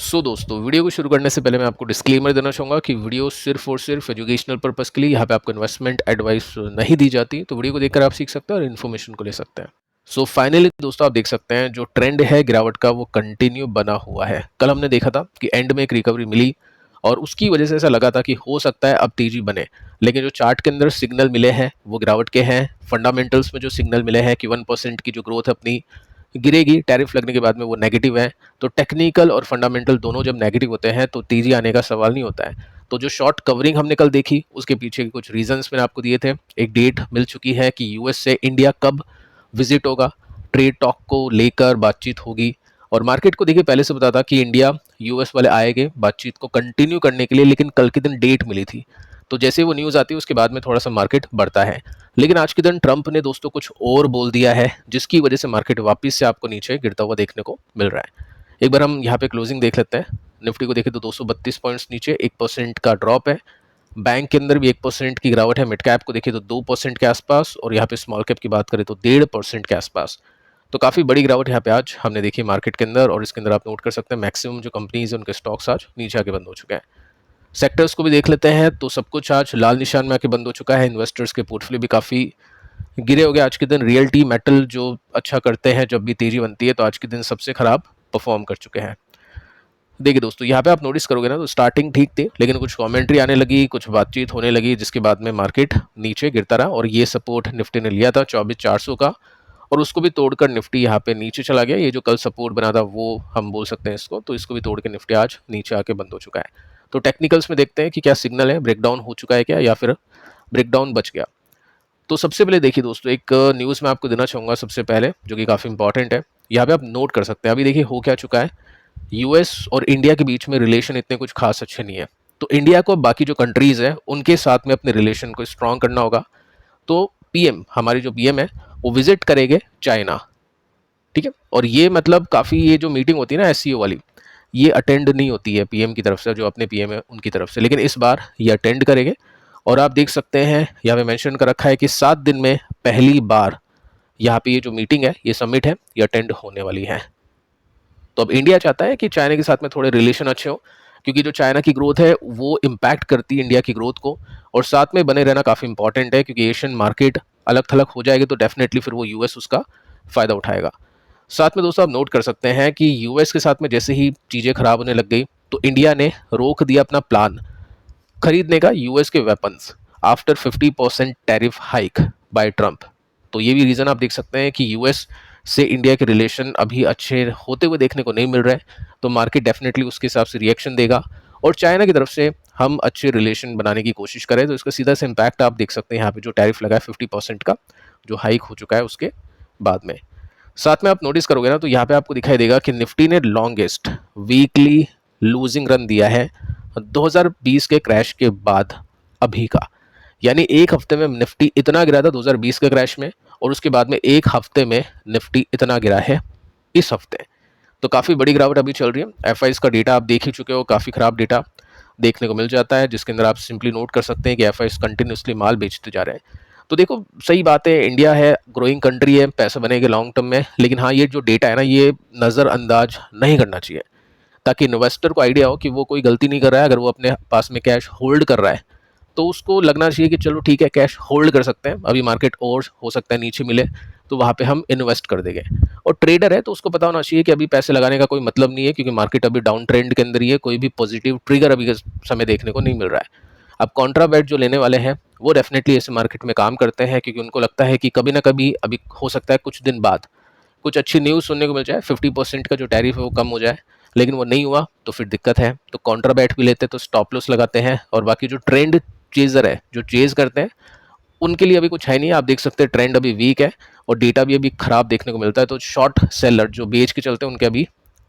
दोस्तों, वीडियो को शुरू करने से पहले मैं आपको डिस्क्लेमर देना चाहूँगा कि वीडियो सिर्फ और सिर्फ एजुकेशनल पर्पस के लिए, यहाँ पे आपको इन्वेस्टमेंट एडवाइस नहीं दी जाती। तो वीडियो को देखकर आप सीख सकते हैं और इन्फॉर्मेशन को ले सकते हैं। फाइनली दोस्तों, आप देख सकते हैं जो ट्रेंड है गिरावट का वो कंटिन्यू बना हुआ है। कल हमने देखा था कि एंड में एक रिकवरी मिली और उसकी वजह से ऐसा लगा था कि हो सकता है अब तेजी बने, लेकिन जो चार्ट के अंदर सिग्नल मिले हैं वो गिरावट के हैं। फंडामेंटल्स में जो सिग्नल मिले हैं कि 1% की जो ग्रोथ है अपनी गिरेगी टैरिफ लगने के बाद में, वो नेगेटिव है। तो टेक्निकल और फंडामेंटल दोनों जब नेगेटिव होते हैं तो तेजी आने का सवाल नहीं होता है। तो जो शॉर्ट कवरिंग हमने कल देखी उसके पीछे के कुछ रीजंस मैंने आपको दिए थे। एक डेट मिल चुकी है कि यूएस से इंडिया कब विजिट होगा, ट्रेड टॉक को लेकर बातचीत होगी। और मार्केट को देखिए, पहले से बता था कि इंडिया यूएस वाले आएंगे बातचीत को कंटिन्यू करने के लिए, लेकिन कल के दिन डेट मिली थी। तो जैसे वो न्यूज़ आती है उसके बाद में थोड़ा सा मार्केट बढ़ता है। लेकिन आज के दिन ट्रंप ने दोस्तों कुछ और बोल दिया है, जिसकी वजह से मार्केट वापस से आपको नीचे गिरता हुआ देखने को मिल रहा है। एक बार हम यहाँ पे क्लोजिंग देख लेते हैं। निफ्टी को देखें तो 232 पॉइंट्स नीचे 1% का ड्रॉप है। बैंक के अंदर भी 1% की गिरावट है। मिड कैप को देखें तो 2% के आसपास, और यहाँ पे स्मॉल कैप की बात करें तो 1.5% के आसपास। तो काफ़ी बड़ी गिरावट यहाँ पे आज हमने देखी मार्केट के अंदर। और इसके अंदर आप नोट कर सकते हैं मैक्सिमम जो कंपनीज है उनके स्टॉक्स आज नीचे आके बंद हो चुके हैं। सेक्टर्स को भी देख लेते हैं तो सब कुछ आज लाल निशान में आके बंद हो चुका है। इन्वेस्टर्स के पोर्टफोलियो भी काफ़ी गिरे हो गए आज के दिन। रियल्टी मेटल जो अच्छा करते हैं जब भी तेजी बनती है, तो आज के दिन सबसे खराब परफॉर्म कर चुके हैं। देखिए दोस्तों, यहाँ पे आप नोटिस करोगे ना तो स्टार्टिंग ठीक थी, लेकिन कुछ कमेंट्री आने लगी, कुछ बातचीत होने लगी, जिसके बाद में मार्केट नीचे गिरता रहा। और ये सपोर्ट निफ्टी ने लिया था 24,400 का, और उसको भी तोड़कर निफ्टी यहाँ पे नीचे चला गया। ये जो कल सपोर्ट बना था वो हम बोल सकते हैं इसको, तो इसको भी तोड़ के निफ्टी आज नीचे आके बंद हो चुका है। तो टेक्निकल्स में देखते हैं कि क्या सिग्नल है, ब्रेकडाउन हो चुका है क्या, या फिर ब्रेकडाउन बच गया। तो सबसे पहले देखिए दोस्तों, एक न्यूज़ मैं आपको देना चाहूँगा सबसे पहले, जो कि काफ़ी इंपॉर्टेंट है। यहाँ पे आप नोट कर सकते हैं। अभी देखिए हो क्या चुका है, यूएस और इंडिया के बीच में रिलेशन इतने कुछ खास अच्छे नहीं है। तो इंडिया को बाकी जो कंट्रीज़ है उनके साथ में अपने रिलेशन को स्ट्रॉन्ग करना होगा। तो पीएम, हमारी जो पीएम है वो विजिट करेंगे चाइना, ठीक है। और ये मतलब काफ़ी, ये जो मीटिंग होती है ना एससीओ वाली, ये अटेंड नहीं होती है पीएम की तरफ से, जो अपने पीएम है उनकी तरफ से, लेकिन इस बार ये अटेंड करेंगे। और आप देख सकते हैं यहाँ पे मेंशन कर रखा है कि 7 दिन में पहली बार यहाँ पे ये जो मीटिंग है, ये समिट है, ये अटेंड होने वाली है। तो अब इंडिया चाहता है कि चाइना के साथ में थोड़े रिलेशन अच्छे हो, क्योंकि जो चाइना की ग्रोथ है वो इम्पैक्ट करती है इंडिया की ग्रोथ को। और साथ में बने रहना काफ़ी इंपॉर्टेंट है, क्योंकि एशियन मार्केट अलग थलग हो जाएगी तो डेफिनेटली फिर वो यूएस उसका फ़ायदा उठाएगा। साथ में दोस्तों आप नोट कर सकते हैं कि यूएस के साथ में जैसे ही चीज़ें खराब होने लग गई, तो इंडिया ने रोक दिया अपना प्लान खरीदने का यूएस के weapons after 50% tariff hike by Trump. तो ये भी रीज़न आप देख सकते हैं कि यूएस से इंडिया के रिलेशन अभी अच्छे होते हुए देखने को नहीं मिल रहे हैं। तो मार्केट डेफिनेटली उसके हिसाब से रिएक्शन देगा, और चाइना की तरफ से हम अच्छे रिलेशन बनाने की कोशिश करें तो इसका सीधा से इम्पैक्ट आप देख सकते हैं यहाँ पे जो टैरिफ लगा है 50% का, जो हाइक हो चुका है उसके बाद में। साथ में आप नोटिस करोगे ना तो यहाँ पे आपको दिखाई देगा कि निफ्टी ने लॉन्गेस्ट वीकली लूजिंग रन दिया है 2020 के क्रैश के बाद अभी का। यानी एक हफ्ते में निफ्टी इतना गिरा था 2020 के क्रैश में, और उसके बाद में एक हफ्ते में निफ्टी इतना गिरा है इस हफ्ते। तो काफ़ी बड़ी गिरावट अभी चल रही है। एफआईज का डेटा आप देख ही चुके हो, काफ़ी ख़राब डेटा देखने को मिल जाता है, जिसके अंदर आप सिंपली नोट कर सकते हैं कि एफआईज कंटिन्यूसली माल बेचते जा रहे हैं। तो देखो सही बात है, इंडिया है, ग्रोइंग कंट्री है, पैसा बनेगा लॉन्ग टर्म में, लेकिन हाँ ये जो डेटा है ना ये नज़रअंदाज नहीं करना चाहिए, ताकि इन्वेस्टर को आइडिया हो कि वो कोई गलती नहीं कर रहा है। अगर वो अपने पास में कैश होल्ड कर रहा है तो उसको लगना चाहिए कि चलो ठीक है, कैश होल्ड कर सकते हैं, अभी मार्केट और हो सकता है नीचे मिले तो वहाँ पे हम इन्वेस्ट कर देंगे। और ट्रेडर है तो उसको पता होना चाहिए कि अभी पैसे लगाने का कोई मतलब नहीं है, क्योंकि मार्केट अभी डाउन ट्रेंड के अंदर ही है, कोई भी पॉजिटिव ट्रिगर अभी के समय देखने को नहीं मिल रहा है। अब कॉन्ट्रा बेट जो लेने वाले हैं वो डेफिनेटली ऐसे मार्केट में काम करते हैं, क्योंकि उनको लगता है कि कभी ना कभी अभी हो सकता है कुछ दिन बाद कुछ अच्छी न्यूज़ सुनने को मिल जाए, 50% का जो टैरिफ है वो कम हो जाए, लेकिन वो नहीं हुआ तो फिर दिक्कत है। तो कॉन्ट्रा बैट भी लेते हैं, तो स्टॉप लॉस लगाते हैं। और बाकी जो ट्रेंड चेजर है, जो चेज करते हैं, उनके लिए अभी कुछ है नहीं। आप देख सकते हैं ट्रेंड अभी वीक है और डेटा भी अभी खराब देखने को मिलता है। तो शॉर्ट सेलर जो बेच के चलते हैं उनके अभी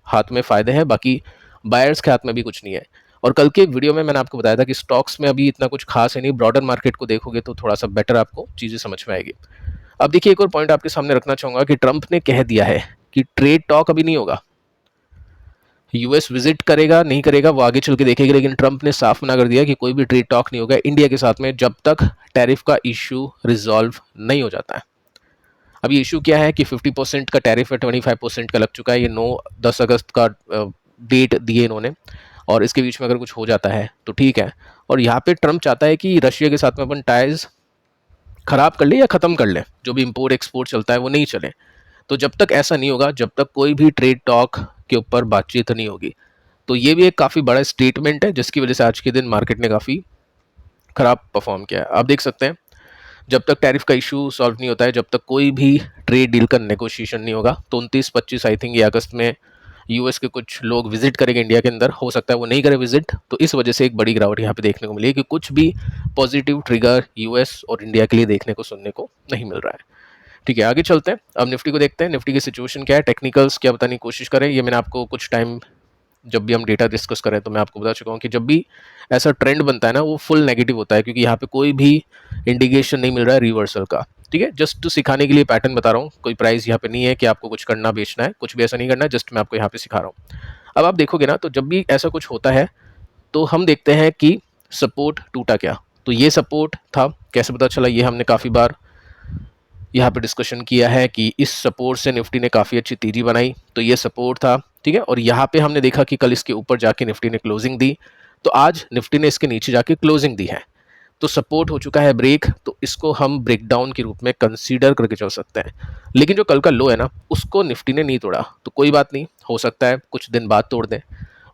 हाथ में फ़ायदे हैं, बाकी बायर्स के हाथ में भी कुछ नहीं है। और कल के वीडियो में मैंने आपको बताया था कि स्टॉक्स में अभी इतना कुछ खास है नहीं, ब्रॉडर मार्केट को देखोगे तो थोड़ा सा बेटर आपको चीज़ें समझ में आएगी। अब देखिए एक और पॉइंट आपके सामने रखना चाहूँगा कि ट्रंप ने कह दिया है कि ट्रेड टॉक अभी नहीं होगा, यूएस विजिट करेगा नहीं करेगा वो आगे चल के देखेगा, लेकिन ट्रंप ने साफ मना कर दिया कि कोई भी ट्रेड टॉक नहीं होगा इंडिया के साथ में जब तक टैरिफ का इशू रिजॉल्व नहीं हो जाता है। अभी इशू क्या है कि 50% का टैरिफ है, 25% का लग चुका है। ये 9-10 अगस्त का डेट दिए इन्होंने, और इसके बीच में अगर कुछ हो जाता है तो ठीक है। और यहाँ पे ट्रम्प चाहता है कि रशिया के साथ में अपन टाइज खराब कर ले या ख़त्म कर ले, जो भी इम्पोर्ट एक्सपोर्ट चलता है वो नहीं चले। तो जब तक ऐसा नहीं होगा, जब तक कोई भी ट्रेड टॉक के ऊपर बातचीत नहीं होगी। तो ये भी एक काफ़ी बड़ा स्टेटमेंट है जिसकी वजह से आज के दिन मार्केट ने काफ़ी ख़राब परफॉर्म किया है। आप देख सकते हैं जब तक टैरिफ का इशू सॉल्व नहीं होता है, जब तक कोई भी ट्रेड डील का नेगोशिएशन नहीं होगा, तो 29-25 आई थिंक ये अगस्त में यूएस के कुछ लोग विजिट करेंगे इंडिया के अंदर, हो सकता है वो नहीं करे विजिट, तो इस वजह से एक बड़ी गिरावट यहाँ पे देखने को मिली है कि कुछ भी पॉजिटिव ट्रिगर यूएस और इंडिया के लिए देखने को सुनने को नहीं मिल रहा है। ठीक है, आगे चलते हैं। अब निफ्टी को देखते हैं, निफ्टी की सिचुएशन क्या है, टेक्निकल्स क्या बताने की कोशिश करें। ये मैंने आपको कुछ टाइम जब भी हम डेटा डिस्कस करें तो मैं आपको बता चुका हूँ कि जब भी ऐसा ट्रेंड बनता है ना, वो फुल नेगेटिव होता है, क्योंकि यहाँ पे कोई भी इंडिकेशन नहीं मिल रहा है रिवर्सल का। ठीक है, जस्ट सिखाने के लिए पैटर्न बता रहा हूँ, कोई प्राइस यहाँ पे नहीं है कि आपको कुछ करना बेचना है, कुछ भी ऐसा नहीं करना है, जस्ट मैं आपको यहाँ पे सिखा रहा हूँ। अब आप देखोगे ना, तो जब भी ऐसा कुछ होता है तो हम देखते हैं कि सपोर्ट टूटा क्या। तो ये सपोर्ट था, कैसे पता चला, ये हमने काफ़ी बार यहाँ पे डिस्कशन किया है कि इस सपोर्ट से निफ्टी ने काफ़ी अच्छी तेजी बनाई, तो ये सपोर्ट था। ठीक है, और यहाँ पे हमने देखा कि कल इसके ऊपर जाके निफ्टी ने क्लोजिंग दी, तो आज निफ्टी ने इसके नीचे जाके क्लोजिंग दी है, तो सपोर्ट हो चुका है ब्रेक, तो इसको हम ब्रेकडाउन के रूप में कंसीडर करके चल सकते हैं। लेकिन जो कल का लो है ना, उसको निफ्टी ने नहीं तोड़ा, तो कोई बात नहीं, हो सकता है कुछ दिन बाद तोड़ दें।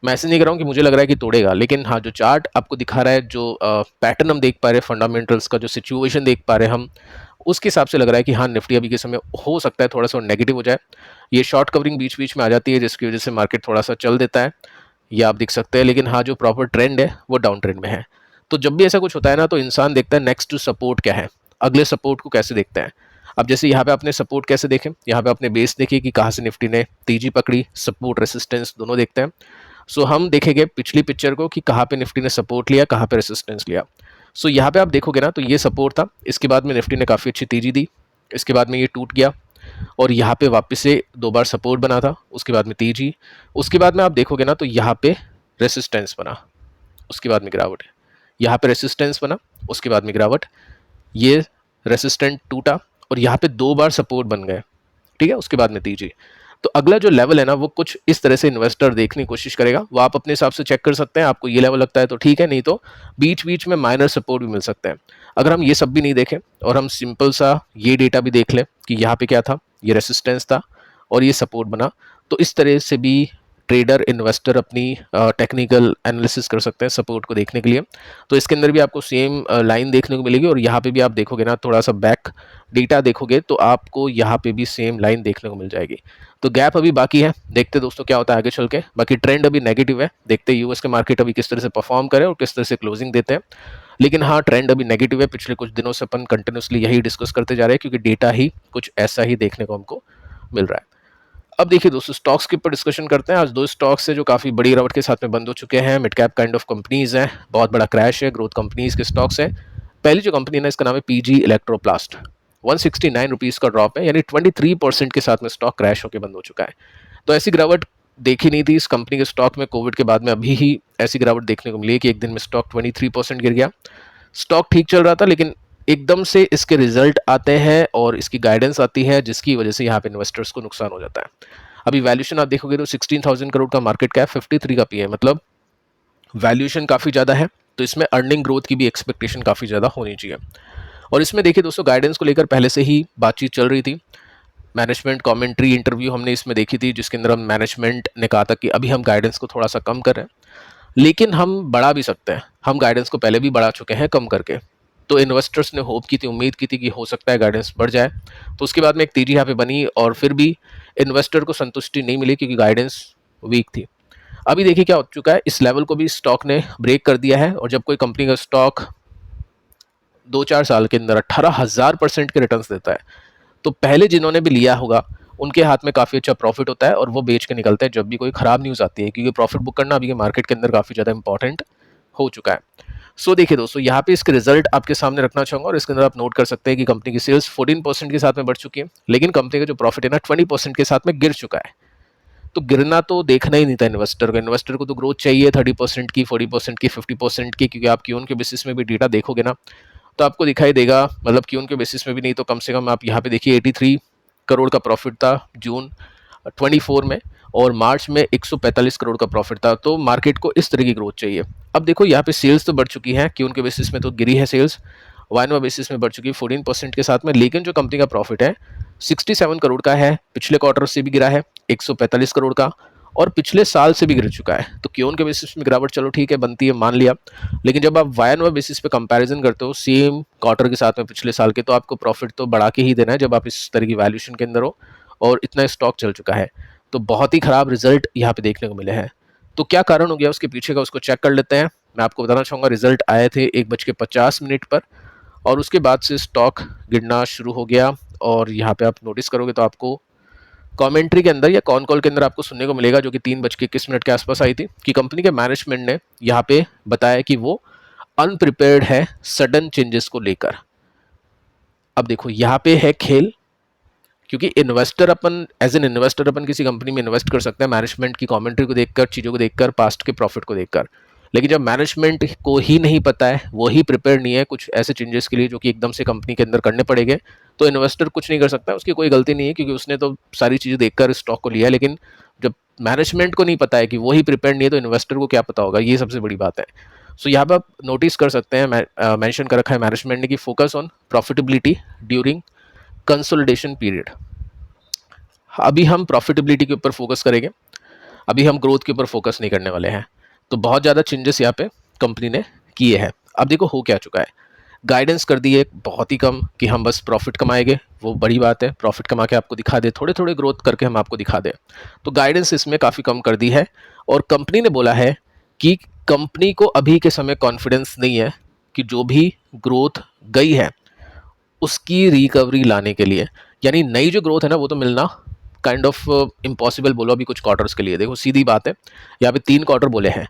मैं ऐसे नहीं कर रहा हूँ कि मुझे लग रहा है कि तोड़ेगा, लेकिन हाँ, जो चार्ट आपको दिखा रहा है, जो पैटर्न हम देख पा रहे हैं, फंडामेंटल्स का जो सिचुएशन देख पा रहे हैं हम, उसके हिसाब से लग रहा है कि हाँ, निफ्टी अभी के समय हो सकता है थोड़ा सा नेगेटिव हो जाए। ये शॉर्ट कवरिंग बीच बीच में आ जाती है, जिसकी वजह से मार्केट थोड़ा सा चल देता है, ये आप देख सकते हैं। लेकिन हाँ, जो प्रॉपर ट्रेंड है वो डाउन ट्रेंड में है। तो जब भी ऐसा कुछ होता है ना, तो इंसान देखता है नेक्स्ट सपोर्ट क्या है, अगले सपोर्ट को कैसे देखते हैं। अब जैसे यहाँ पे आपने सपोर्ट कैसे देखें, यहाँ पे आपने बेस देखिए कि कहाँ से निफ्टी ने तेजी पकड़ी, सपोर्ट रेसिस्टेंस दोनों देखते हैं। सो हम देखेंगे पिछली पिक्चर को कि कहाँ पे निफ्टी ने सपोर्ट लिया, कहाँ पे रेसिस्टेंस लिया। सो यहाँ पे आप देखोगे ना, तो ये सपोर्ट था, इसके बाद में निफ्टी ने काफ़ी अच्छी तेजी दी, इसके बाद में ये टूट गया, और यहाँ पे वापस से 2 बार सपोर्ट बना था, उसके बाद में तेजी, उसके बाद में आप देखोगे ना, तो यहाँ पे रेसिस्टेंस बना, उसके बाद में गिरावट है, यहाँ पे रेसिस्टेंस बना, उसके बाद में गिरावट, ये रेसिस्टेंट टूटा, और यहाँ पे 2 बार सपोर्ट बन गए। ठीक है, उसके बाद में तेजी। तो अगला जो लेवल है ना, वो कुछ इस तरह से इन्वेस्टर देखने की कोशिश करेगा, वो आप अपने हिसाब से चेक कर सकते हैं। आपको ये लेवल लगता है तो ठीक है, नहीं तो बीच बीच में माइनर सपोर्ट भी मिल सकते हैं। अगर हम ये सब भी नहीं देखें और हम सिंपल सा ये डेटा भी देख लें कि यहाँ पे क्या था, ये रेसिस्टेंस था और ये सपोर्ट बना, तो इस तरह से भी ट्रेडर इन्वेस्टर अपनी टेक्निकल एनालिसिस कर सकते हैं सपोर्ट को देखने के लिए। तो इसके अंदर भी आपको सेम लाइन देखने को मिलेगी, और यहाँ पे भी आप देखोगे ना, थोड़ा सा बैक डेटा देखोगे तो आपको यहाँ पे भी सेम लाइन देखने को मिल जाएगी। तो गैप अभी बाकी है, देखते दोस्तों क्या होता है आगे चल के। बाकी ट्रेंड अभी नेगेटिव है, देखते यूएस के मार्केट अभी किस तरह से परफॉर्म करे और किस तरह से क्लोजिंग देते हैं। लेकिन हाँ, ट्रेंड अभी नेगेटिव है, पिछले कुछ दिनों से अपन कंटिन्यूसली यही डिस्कस करते जा रहे हैं, क्योंकि डेटा ही कुछ ऐसा ही देखने को हमको मिल रहा है। अब देखिए दोस्तों, स्टॉक्स के ऊपर डिस्कशन करते हैं। आज 2 स्टॉक्स है जो काफ़ी बड़ी गिरावट के साथ में बंद हो चुके हैं, mid cap kind of companies हैं, बहुत बड़ा क्रैश है, ग्रोथ कंपनीज के स्टॉक्स हैं। पहली जो कंपनी है इसका नाम है पीजी इलेक्ट्रोप्लास्ट, 169 रुपीज़ का ड्रॉप है, यानी 23% के साथ में स्टॉक क्रैश होकर बंद हो चुका है। तो ऐसी गिरावट देखी नहीं थी इस कंपनी के स्टॉक में, कोविड के बाद में अभी ही ऐसी गिरावट देखने को मिली है कि एक दिन में स्टॉक 23% गिर गया। स्टॉक ठीक चल रहा था, लेकिन एकदम से इसके रिजल्ट आते हैं और इसकी गाइडेंस आती है, जिसकी वजह से यहाँ पे इन्वेस्टर्स को नुकसान हो जाता है। अभी वैल्यूएशन आप देखोगे तो 16,000 करोड़ का मार्केट कैप, 53 का पीए, मतलब वैल्यूएशन काफ़ी ज़्यादा है, तो इसमें अर्निंग ग्रोथ की भी एक्सपेक्टेशन काफ़ी ज़्यादा होनी चाहिए। और इसमें देखिए दोस्तों, गाइडेंस को लेकर पहले से ही बातचीत चल रही थी। मैनेजमेंट कमेंट्री इंटरव्यू हमने इसमें देखी थी, जिसके अंदर हम मैनेजमेंट ने कहा था कि अभी हम गाइडेंस को थोड़ा सा कम कर रहे हैं, लेकिन हम बढ़ा भी सकते हैं। हम गाइडेंस को पहले भी बढ़ा चुके हैं कम करके। तो इन्वेस्टर्स ने होप की थी, उम्मीद की थी कि हो सकता है गाइडेंस बढ़ जाए। तो उसके बाद में एक तेजी यहाँ पे बनी, और फिर भी इन्वेस्टर को संतुष्टि नहीं मिली क्योंकि गाइडेंस वीक थी। अभी देखिए क्या हो चुका है, इस लेवल को भी स्टॉक ने ब्रेक कर दिया है। और जब कोई कंपनी का स्टॉक 2-4 साल के अंदर 18,000% के रिटर्न्स देता है, तो पहले जिन्होंने भी लिया होगा उनके हाथ में काफ़ी अच्छा प्रॉफिट होता है, और वो बेच के निकलते हैं जब भी कोई ख़राब न्यूज़ आती है, क्योंकि प्रॉफिट बुक करना अभी के मार्केट के अंदर काफ़ी ज़्यादा इंपॉर्टेंट हो चुका है। सो देखिए दोस्तों, यहाँ पे इसके रिजल्ट आपके सामने रखना चाहूँगा, और इसके अंदर आप नोट कर सकते हैं कि कंपनी की सेल्स 14% के साथ में बढ़ चुकी है, लेकिन कंपनी का जो प्रॉफिट है ना 20% के साथ में गिर चुका है। तो गिरना तो देखना ही नहीं था इन्वेस्टर को तो ग्रोथ चाहिए 30% की, 40% की, 50% की, क्योंकि आप क्यून के बेसिस में भी डेटा देखोगे ना, तो आपको दिखाई देगा, मतलब क्यून के बेसिस में भी नहीं तो कम से कम आप यहाँ पे देखिए 83 करोड़ का प्रॉफिट था जून 24 में, और मार्च में 145 करोड़ का प्रॉफिट था। तो मार्केट को इस तरह की ग्रोथ चाहिए। अब देखो यहाँ पे सेल्स तो बढ़ चुकी है, क्यों उनके बेसिस में तो गिरी है सेल्स, वाइनवा बेसिस में बढ़ चुकी है 14% के साथ में, लेकिन जो कंपनी का प्रॉफिट है 67 करोड़ का है, पिछले क्वार्टर से भी गिरा है 145 करोड़ का, और पिछले साल से भी गिर चुका है। तो क्यों उनके बेसिस में गिरावट चलो ठीक है बनती है, मान लिया, लेकिन जब आप वाई एंड वाई बेसिस पे कंपैरिजन करते हो सेम क्वार्टर के साथ में पिछले साल के, तो आपको प्रॉफिट तो बढ़ा के ही देना है जब आप इस तरह की वैल्यूएशन के अंदर हो और इतना स्टॉक चल चुका है। तो बहुत ही खराब रिजल्ट यहाँ पे देखने को मिले हैं। तो क्या कारण हो गया उसके पीछे का, उसको चेक कर लेते हैं। मैं आपको बताना चाहूँगा, रिजल्ट आए थे 1:50 पर, और उसके बाद से स्टॉक गिरना शुरू हो गया। और यहाँ पे आप नोटिस करोगे तो आपको कमेंट्री के अंदर या कॉन कॉल के अंदर आपको सुनने को मिलेगा, जो कि 3:21 के आसपास आई थी, कि कंपनी के मैनेजमेंट ने यहाँ पे बताया कि वो अनप्रिपेयर्ड है सडन चेंजेस को लेकर। अब देखो यहाँ पे है खेल, क्योंकि इन्वेस्टर अपन एज एन इन्वेस्टर अपन किसी कंपनी में इन्वेस्ट कर सकते हैं मैनेजमेंट की कमेंट्री को देखकर, चीज़ों को देखकर, पास्ट के प्रॉफिट को देखकर। लेकिन जब मैनेजमेंट को ही नहीं पता है, वो ही प्रिपेयर नहीं है कुछ ऐसे चेंजेस के लिए जो कि एकदम से कंपनी के अंदर करने पड़ेंगे, तो इन्वेस्टर कुछ नहीं कर सकता। उसकी कोई गलती नहीं है, क्योंकि उसने तो सारी चीज़ें देखकर स्टॉक को लिया। लेकिन जब मैनेजमेंट को नहीं पता है कि वो ही प्रिपेयर नहीं है, तो इन्वेस्टर को क्या पता होगा, ये सबसे बड़ी बात है। सो यहाँ पर आप नोटिस कर सकते हैं, मेंशन कर रखा है मैनेजमेंट ने कि focus on profitability during consolidation period. अभी हम प्रॉफिटेबिलिटी के ऊपर फोकस करेंगे, अभी हम ग्रोथ के ऊपर फोकस नहीं करने वाले हैं। तो बहुत ज़्यादा चेंजेस यहाँ पे कंपनी ने किए हैं। अब देखो हो क्या चुका है, गाइडेंस कर दी है बहुत ही कम कि हम बस प्रॉफिट कमाएंगे, वो बड़ी बात है, प्रॉफिट कमा के आपको दिखा दे, थोड़े थोड़े ग्रोथ करके हम आपको दिखा दें। तो गाइडेंस इसमें काफ़ी कम कर दी है, और कंपनी ने बोला है कि कंपनी को अभी के समय कॉन्फिडेंस नहीं है कि जो भी ग्रोथ गई है उसकी रिकवरी लाने के लिए, यानी नई जो ग्रोथ है ना वो तो मिलना काइंड ऑफ इम्पॉसिबल बोलो अभी कुछ क्वार्टर्स के लिए। देखो सीधी बात है, यहाँ पे 3 क्वार्टर बोले हैं,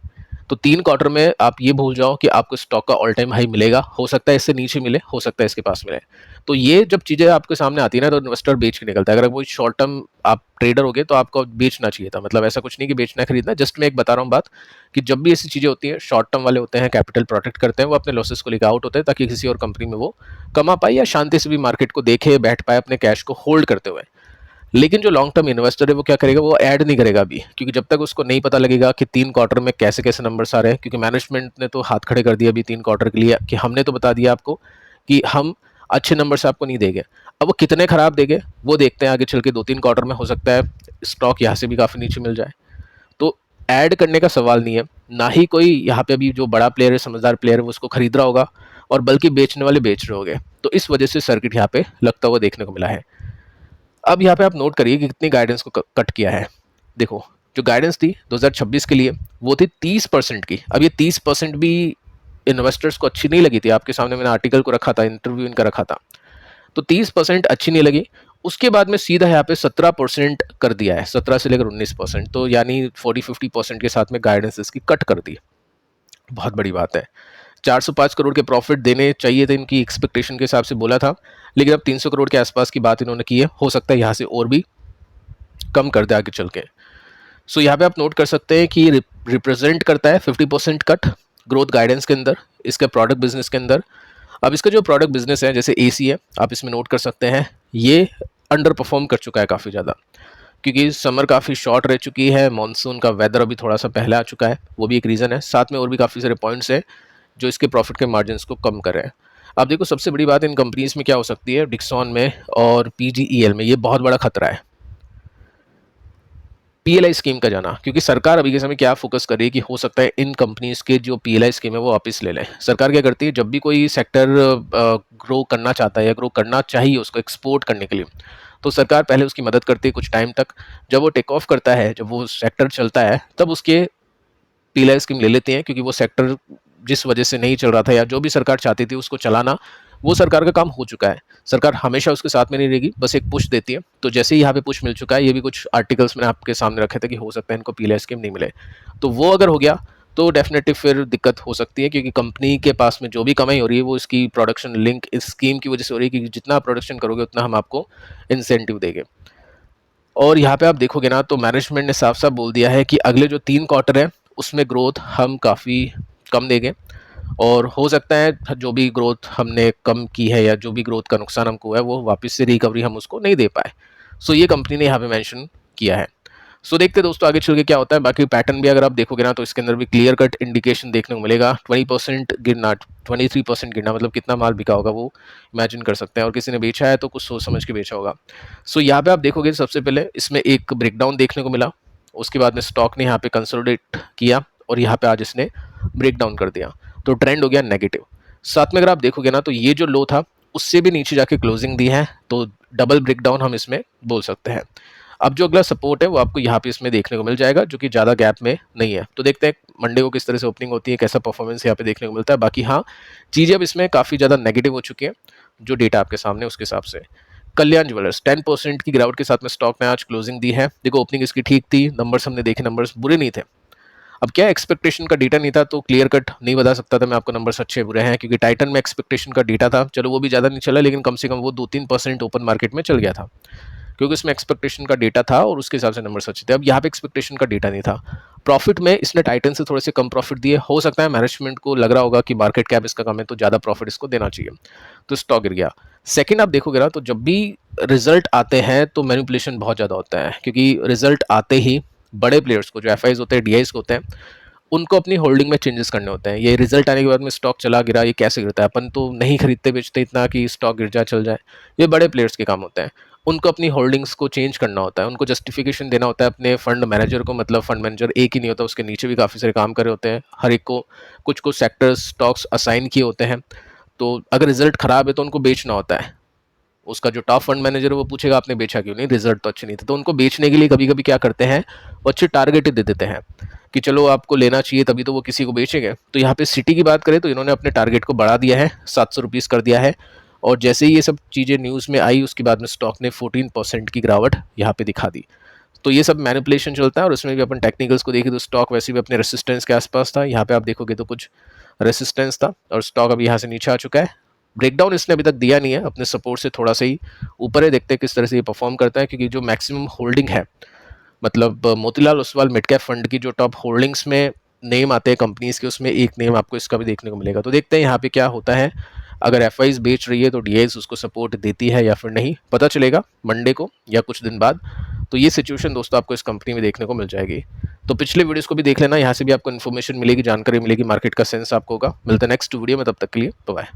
तो 3 क्वार्टर में आप ये भूल जाओ कि आपको स्टॉक का ऑल टाइम हाई मिलेगा, हो सकता है इससे नीचे मिले, हो सकता है इसके पास मिले। तो ये जब चीज़ें आपके सामने आती है ना, तो इन्वेस्टर बेच के निकलता है। अगर कोई शॉर्ट टर्म आप ट्रेडर हो गए तो आपको बेचना चाहिए था, मतलब ऐसा कुछ नहीं कि बेचना खरीदना, जस्ट मैं एक बता रहा हूँ बात कि जब भी ऐसी चीज़ें होती हैं, शॉर्ट टर्म वाले होते हैं, कैपिटल प्रोटेक्ट करते हैं, वो अपने लॉसेस को लेकर आउट होते हैं ताकि किसी और कंपनी में वो कमा पाए या शांति से भी मार्केट को देखे बैठ पाए अपने कैश को होल्ड करते हुए। लेकिन जो लॉन्ग टर्म इन्वेस्टर है वो क्या करेगा, वो ऐड नहीं करेगा अभी, क्योंकि जब तक उसको नहीं पता लगेगा कि 3 क्वार्टर में कैसे कैसे नंबर्स आ रहे हैं, क्योंकि मैनेजमेंट ने तो हाथ खड़े कर दिया अभी 3 क्वार्टर के लिए कि हमने तो बता दिया आपको कि हम अच्छे नंबर्स आपको नहीं देंगे। अब वो कितने खराब देंगे वो देखते हैं आगे चल के, 2-3 क्वार्टर में हो सकता है स्टॉक यहाँ से भी काफ़ी नीचे मिल जाए। तो ऐड करने का सवाल नहीं है, ना ही कोई यहाँ पे अभी जो बड़ा प्लेयर है, समझदार प्लेयर है, वो उसको खरीद रहा होगा, और बल्कि बेचने वाले बेच रहे होंगे। तो इस वजह से सर्किट यहाँ पे लगता हुआ देखने को मिला है। अब यहाँ पे आप नोट करिए कि कितनी गाइडेंस को कट किया है। देखो जो गाइडेंस थी 2026 के लिए वो थी 30% की। अब ये 30% भी इन्वेस्टर्स को अच्छी नहीं लगी थी, आपके सामने मैंने आर्टिकल को रखा था, इंटरव्यू इनका रखा था, तो 30% अच्छी नहीं लगी। उसके बाद में सीधा यहाँ पे 17% कर दिया है, 17 से लेकर 19%, तो यानी 40-50% के साथ में गाइडेंस इसकी कट कर दी। बहुत बड़ी बात है। 405 करोड़ के प्रॉफिट देने चाहिए थे इनकी एक्सपेक्टेशन के हिसाब से बोला था, लेकिन अब 300 करोड़ के आसपास की बात इन्होंने की है, हो सकता है यहाँ से और भी कम कर दे आगे चल के। सो यहाँ पे आप नोट कर सकते हैं कि रिप्रेजेंट करता है 50% कट ग्रोथ गाइडेंस के अंदर, इसके प्रोडक्ट बिजनेस के अंदर। अब इसका जो प्रोडक्ट बिजनेस है जैसे एसी है, आप इसमें नोट कर सकते हैं ये अंडर परफॉर्म कर चुका है काफ़ी ज़्यादा, क्योंकि समर काफ़ी शॉर्ट रह चुकी है, मानसून का वेदर अभी थोड़ा सा पहले आ चुका है, वो भी एक रीज़न है। साथ में और भी काफ़ी सारे पॉइंट्स हैं जो इसके प्रॉफिट के मार्जिन को कम कर रहे हैं। अब देखो सबसे बड़ी बात इन कंपनीज में क्या हो सकती है, डिक्सॉन में और पीजीईएल में, ये बहुत बड़ा खतरा है पीएलआई स्कीम का जाना, क्योंकि सरकार अभी के समय क्या फोकस कर रही है कि हो सकता है इन कंपनीज के जो पीएलआई स्कीम है वो वापस ले लें। सरकार क्या करती है, जब भी कोई सेक्टर ग्रो करना चाहता है या ग्रो करना चाहिए उसको एक्सपोर्ट करने के लिए, तो सरकार पहले उसकी मदद करती है कुछ टाइम तक। जब वो टेक ऑफ करता है, जब वो सेक्टर चलता है, तब उसके पीएलआई स्कीम ले लेती हैं, क्योंकि वो सेक्टर जिस वजह से नहीं चल रहा था या जो भी सरकार चाहती थी उसको चलाना, वो सरकार का काम हो चुका है। सरकार हमेशा उसके साथ में नहीं रहेगी, बस एक पुश देती है। तो जैसे ही यहाँ पे पुश मिल चुका है, ये भी कुछ आर्टिकल्स मैंने आपके सामने रखे थे कि हो सकता है इनको पीएलआई स्कीम नहीं मिले, तो वो अगर हो गया तो डेफिनेटली फिर दिक्कत हो सकती है, क्योंकि कंपनी के पास में जो भी कमाई हो रही है वो इसकी प्रोडक्शन लिंक इस स्कीम की वजह से हो रही है, कि जितना प्रोडक्शन करोगे उतना हम आपको इंसेंटिव देंगे। और यहाँ पे आप देखोगे ना, तो मैनेजमेंट ने साफ साफ बोल दिया है कि अगले जो 3 क्वार्टर है उसमें ग्रोथ हम काफ़ी कम देंगे, और हो सकता है जो भी ग्रोथ हमने कम की है या जो भी ग्रोथ का नुकसान हमको है वो वापस से रिकवरी हम उसको नहीं दे पाए। सो ये कंपनी ने यहाँ पे मेंशन किया है। सो देखते हैं दोस्तों आगे चल के क्या होता है। बाकी पैटर्न भी अगर आप देखोगे ना तो इसके अंदर भी क्लियर कट इंडिकेशन देखने को मिलेगा। 20% गिरना, 23% गिरना, मतलब कितना माल बिका होगा वो इमेजिन कर सकते हैं, और किसी ने बेचा है तो कुछ सोच समझ के बेचा होगा। सो यहाँ पे आप देखोगे सबसे पहले इसमें एक ब्रेकडाउन देखने को मिला, उसके बाद में स्टॉक ने यहाँ पे कंसोलिडेट किया और यहाँ पे आज इसने ब्रेकडाउन कर दिया, तो ट्रेंड हो गया नेगेटिव। साथ में अगर आप देखोगे ना तो ये जो लो था उससे भी नीचे जाके क्लोजिंग दी है, तो डबल ब्रेकडाउन हम इसमें बोल सकते हैं। अब जो अगला सपोर्ट है वो आपको यहाँ पे इसमें देखने को मिल जाएगा, जो कि ज़्यादा गैप में नहीं है। तो देखते हैं मंडे को किस तरह से ओपनिंग होती है, कैसा परफॉर्मेंस यहाँ पे देखने को मिलता है। बाकी हाँ, चीज़ें अब इसमें काफ़ी ज़्यादा नेगेटिव हो चुकी हैं, जो डेटा आपके सामने उसके हिसाब से। कल्याण ज्वेलर्स 10% की गिरावट के साथ में स्टॉक ने आज क्लोजिंग दी है। देखो ओपनिंग इसकी ठीक थी, नंबर्स हमने देखे, नंबर्स बुरे नहीं थे। अब क्या एक्सपेक्टेशन का डेटा नहीं था तो क्लियर कट नहीं बता सकता था मैं आपको नंबर्स अच्छे बुरे हैं, क्योंकि टाइटन में एक्सपेक्टेशन का डेटा था, चलो वो भी ज़्यादा नहीं चला, लेकिन कम से कम वो 2-3% ओपन मार्केट में चल गया था, क्योंकि उसमें एक्सपेक्टेशन का डेटा था और उसके हिसाब से नंबर्स अच्छे थे। अब यहाँ पे एक्सपेक्टेशन का डेटा नहीं था। प्रॉफिट में इसने टाइटन से थोड़े से कम प्रॉफिट दिए, हो सकता है मैनेजमेंट को लग रहा होगा कि मार्केट कैप इसका कम है तो ज़्यादा प्रॉफिट इसको देना चाहिए, तो स्टॉक गिर गया। सेकंड आप देखोगे ना तो जब भी रिजल्ट आते हैं तो मैनिपुलेशन बहुत ज़्यादा होता है, क्योंकि रिजल्ट आते ही बड़े प्लेयर्स को, जो एफ होते हैं, डी होते हैं, उनको अपनी होल्डिंग में चेंजेस करने होते हैं। ये रिजल्ट आने के बाद में स्टॉक चला गिरा, ये कैसे गिरता है, अपन तो नहीं खरीदते बेचते इतना कि स्टॉक गिर जाए चल जाए, ये बड़े प्लेयर्स के काम होते हैं। उनको अपनी होल्डिंग्स को चेंज करना होता है, उनको जस्टिफिकेशन देना होता है अपने फंड मैनेजर को, मतलब फंड मैनेजर एक ही नहीं होता, उसके नीचे भी काफ़ी सारे काम कर रहे होते हैं, हर एक को कुछ कुछ सेक्टर्स स्टॉक्स असाइन किए होते हैं। तो अगर रिजल्ट खराब है तो उनको बेचना होता है। उसका जो टॉप फंड मैनेजर है वो पूछेगा आपने बेचा क्यों नहीं, रिजल्ट तो अच्छे नहीं थे, तो उनको बेचने के लिए कभी कभी क्या करते हैं, वो अच्छे टारगेट दे देते हैं कि चलो आपको लेना चाहिए तभी तो वो किसी को बेचेंगे। तो यहाँ पे सिटी की बात करें तो इन्होंने अपने टारगेट को बढ़ा दिया है, 700 रुपीज़ कर दिया है, और जैसे ही ये सब चीज़ें न्यूज़ में आई उसके बाद में स्टॉक ने 14% की गिरावट यहाँ पे दिखा दी। तो ये सब मैनिपुलेशन चलता है, और उसमें भी अपन टेक्निकल्स को देखें तो स्टॉक वैसे भी अपने रेसिस्टेंस के आसपास था। यहाँ पे आप देखोगे तो कुछ रेसिस्टेंस था और स्टॉक अभी यहाँ से नीचे आ चुका है। ब्रेकडाउन इसने अभी तक दिया नहीं है, अपने सपोर्ट से थोड़ा सा ही ऊपर है, देखते हैं किस तरह से ये परफॉर्म करता है, क्योंकि जो मैक्सिमम होल्डिंग है, मतलब Motilal Oswal mid cap fund की जो टॉप होल्डिंग्स में नेम आते हैं कंपनीज के, उसमें एक नेम आपको इसका भी देखने को मिलेगा। तो देखते हैं यहाँ पे क्या होता है, अगर एफ बेच रही है तो डी उसको सपोर्ट देती है या फिर नहीं, पता चलेगा मंडे को या कुछ दिन बाद। तो ये सिचुएशन दोस्तों आपको इस कंपनी में देखने को मिल जाएगी। तो पिछले वीडियोस को भी देख लेना, यहाँ से भी आपको इन्फॉर्मेशन मिलेगी, जानकारी मिलेगी, मार्केट का सेंस आपको होगा। मिलता है नेक्स्ट वीडियो में, तब तक के लिए बाय।